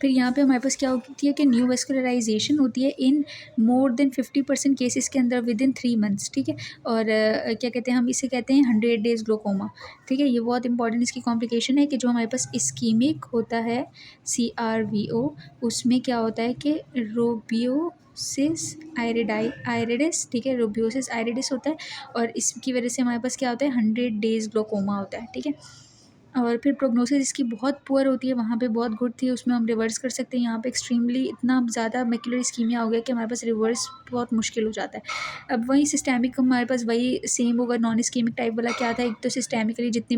फिर यहाँ पे हमारे पास क्या होती है कि न्यू वेस्कुलराइजेशन होती है इन मोर देन 50% केसेस के अंदर विद इन 3 मंथ्स, ठीक है। और क्या कहते हैं, हम इसे कहते हैं 100 डेज ग्लोकोमा, ठीक है। ये बहुत इंपॉर्टेंट इसकी कॉम्प्लिकेशन है कि जो हमारे पास इस्कीमिक होता है CRVO, उसमें क्या होता है कि रोबियोसिस आइरिडिस, ठीक है, रोबियोसिस आइरिडिस होता है, और इसकी वजह से हमारे पास क्या होता है 100 डेज ग्लोकोमा होता है, ठीक है। और फिर प्रोग्नोसिस इसकी बहुत पुअर होती है, वहाँ पे बहुत गुड थी, उसमें हम रिवर्स कर सकते हैं। यहाँ पे एक्सट्रीमली इतना ज़्यादा मैक्युलर इस्कीमिया हो गया कि हमारे पास रिवर्स बहुत मुश्किल हो जाता है। अब वही सिस्टेमिक हमारे पास वही सेम होगा। नॉन इस्कीमिक टाइप वाला क्या था, एक तो सिस्टेमिकली जितनी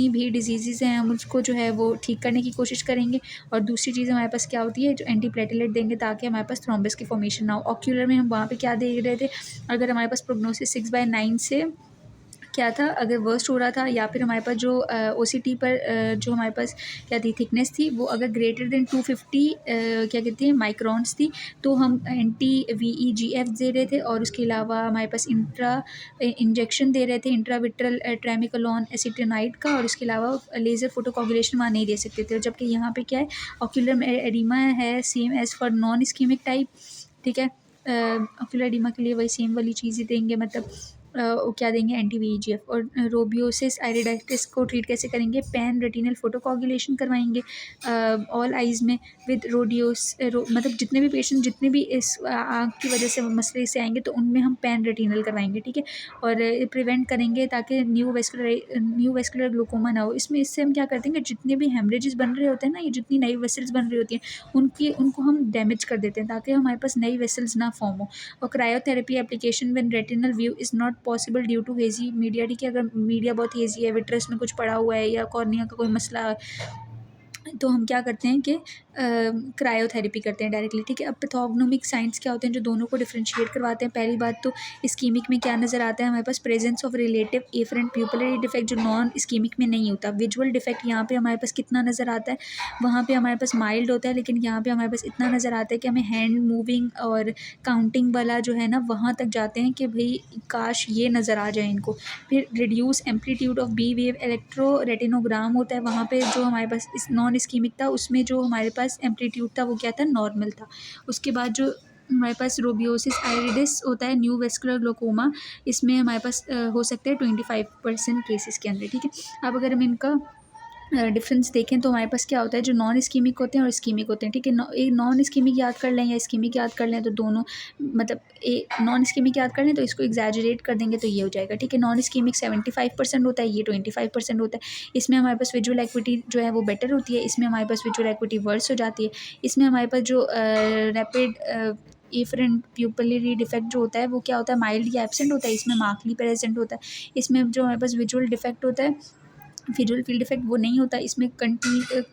भी डिजीज़ हैं हम उसको जो है वो ठीक करने की कोशिश करेंगे, और दूसरी चीज़ हमारे पास क्या होती है, जो एंटीप्लेटलेट देंगे ताकि हमारे पास थ्रोम्बस की फॉर्मेशन ना हो। ऑक्यूलर में हम वहाँ पे क्या दे रहे थे, अगर हमारे पास प्रोग्नोसिस 6/9 से क्या था, अगर वर्स्ट हो रहा था, या फिर हमारे पास जो OCT पर जो हमारे पास क्या थी थिकनेस थी, वो अगर ग्रेटर देन 250 क्या कहते हैं माइक्रॉन्स थी, तो हम एंटी VEGF दे रहे थे, और उसके अलावा हमारे पास इंजेक्शन दे रहे थे इंट्राविट्रल ट्रामिकोलॉन एसिटेनाइड का, और इसके अलावा लेज़र फोटोकोगुलेशन वहाँ नहीं दे सकते थे। जबकि यहाँ पे क्या है, ऑक्यूलर एडिमा है same as for non ischaemic type, ठीक है। ऑक्यूलर एडिमा के लिए वही सेम वाली चीज़ ही देंगे, मतलब वो क्या देंगे एंटी VEGF। और रोबियोसिस आइरिडाइटिस को ट्रीट कैसे करेंगे, पैन रेटिनल फोटोकोगुलेशन करवाएंगे ऑल आइज़ में विद मतलब जितने भी पेशेंट जितने भी इस आँख की वजह से मसले से आएंगे तो उनमें हम पैन रेटिनल करवाएंगे, ठीक है। और प्रिवेंट करेंगे ताकि न्यू वेस्कुलर ग्लूकोमा ना हो। इससे हम क्या करते हैं कि जितने भी हेमरेजेस बन रहे होते हैं ना, ये जितनी नई वेसल्स बन रही होती हैं उनको हम डैमेज कर देते हैं ताकि हमारे पास नई वेसल्स ना फॉर्म हो। और cryotherapy application when retinal view is not possible due to hazy media, ठीक है। अगर मीडिया बहुत हेजी है, विट्रस में कुछ पड़ा हुआ है, या कॉर्निया का कोई मसला, तो हम क्या करते हैं कि क्रायोथेरेपी करते हैं डायरेक्टली, ठीक है। अब पैथोग्नोमिक साइंस क्या होते हैं जो दोनों को डिफरेंशिएट करवाते हैं। पहली बात तो इस्कीमिक में क्या नज़र आता है, हमारे पास presence of relative afferent pupillary defect, जो नॉन इस्कीमिक में नहीं होता। विजुअल डिफेक्ट यहाँ पे हमारे पास कितना नज़र आता है, वहाँ पे हमारे पास माइल्ड होता है, लेकिन यहाँ पे हमारे पास इतना नज़र आता है कि हमें हैंड मूविंग और काउंटिंग वाला जो है ना, वहाँ तक जाते हैं कि भाई काश ये नज़र आ जाए इनको। फिर reduce amplitude of B wave electroretinogram होता है, वहाँ पे जो हमारे पास इस नॉन इस्कीमिक था उसमें जो हमारे पास एम्पलीट्यूड था वो क्या था, नॉर्मल था। उसके बाद जो हमारे पास रोबियोसिस आइरिडिस होता है, न्यू वेस्कुलर ग्लोकोमा, इसमें हमारे पास हो सकते हैं 25% केसेस के अंदर, ठीक है। अब अगर हम इनका डिफरेंस देखें तो हमारे पास क्या होता है, जो नॉन इस्कीमिक होते हैं और इस्कीमिक होते हैं, ठीक है। एक नॉन इस्कीमिक याद कर लें या इस्कीमिक याद कर लें तो दोनों, मतलब नॉन इस्कीमिक याद कर लें तो इसको एग्जैजरेट कर देंगे तो ये हो जाएगा, ठीक है। नॉन इस्कीमिक 75% होता है, ये 25% होता है। इसमें हमारे पास विजुअल एक्विटी जो है वो बेटर होती है, इसमें हमारे पास विजुअल एक्विटी वर्स हो जाती है। इसमें हमारे पास जो रैपिड एफरेंट प्यूपिलरी डिफेक्ट जो होता है वो क्या होता है, माइल्ड या एब्सेंट होता है, इसमें मार्कली प्रेजेंट होता है। इसमें जो हमारे पास विजुअल डिफेक्ट होता है, विजुअल फील्ड इफेक्ट, वो नहीं होता। इसमें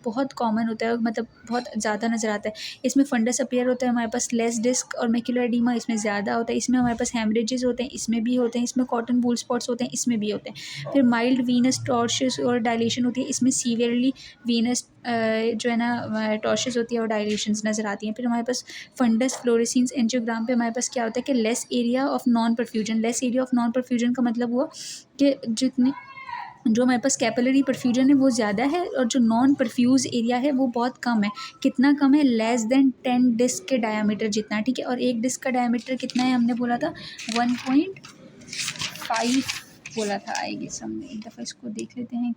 बहुत कॉमन होता है, मतलब बहुत ज़्यादा नज़र आता है। इसमें फंडस अपीयर होता है हमारे पास लेस डिस्क, और मैक्युलर एडीमा इसमें ज़्यादा होता है। इसमें हमारे पास हेमरेजेस होते हैं, इसमें भी होते हैं। इसमें कॉटन बूल स्पॉट्स होते हैं, इसमें भी होते हैं। फिर माइल्ड वीनस टॉर्शस और डायलेशन होती है, इसमें सीवियरली वीनस जो है ना टॉर्शस होती है और डायलेशंस नज़र आती हैं। फिर हमारे पास फंडस फ्लोरेसेंस एंजियोग्राम पे हमारे पास क्या होता है कि less area of non perfusion. Less area of non perfusion का मतलब हुआ कि जो हमारे पास कैपिलरी परफ्यूजन है वो ज़्यादा है, और जो नॉन परफ्यूज़ एरिया है वो बहुत कम है। कितना कम है, लेस देन 10 डिस्क के डायामीटर जितना, ठीक है। और एक डिस्क का डायामीटर कितना है, हमने बोला था 1.5 बोला था, आई गेस हमने एक दफ़ा इसको देख लेते हैं कि